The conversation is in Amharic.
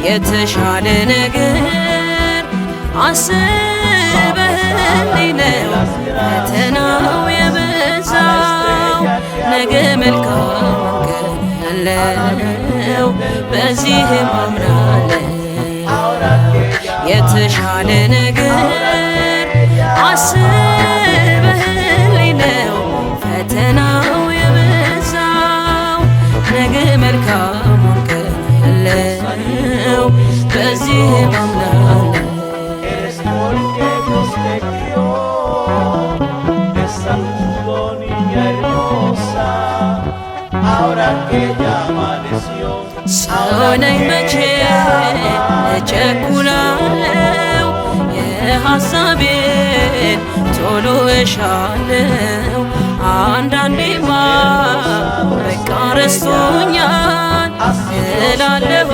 የተሻለ ነገር አስበህልኝ ነው ፈተናው የበዛው። ነገ መልካም ቀን ያለው በዚህም አምናለሁ። የተሻለ ነገር አስበህልኝ ነው ፈተናው የበዛው። ነገ መልካም ቀን ያለው በዚህም አምናለሁ። ሰው ነኝ መቼ እቸኩላለሁ፣ የሐሳቤን ቶሎ እሻለሁ። አንዳንዴማ በቃ ረስቶኛል እላለሁ።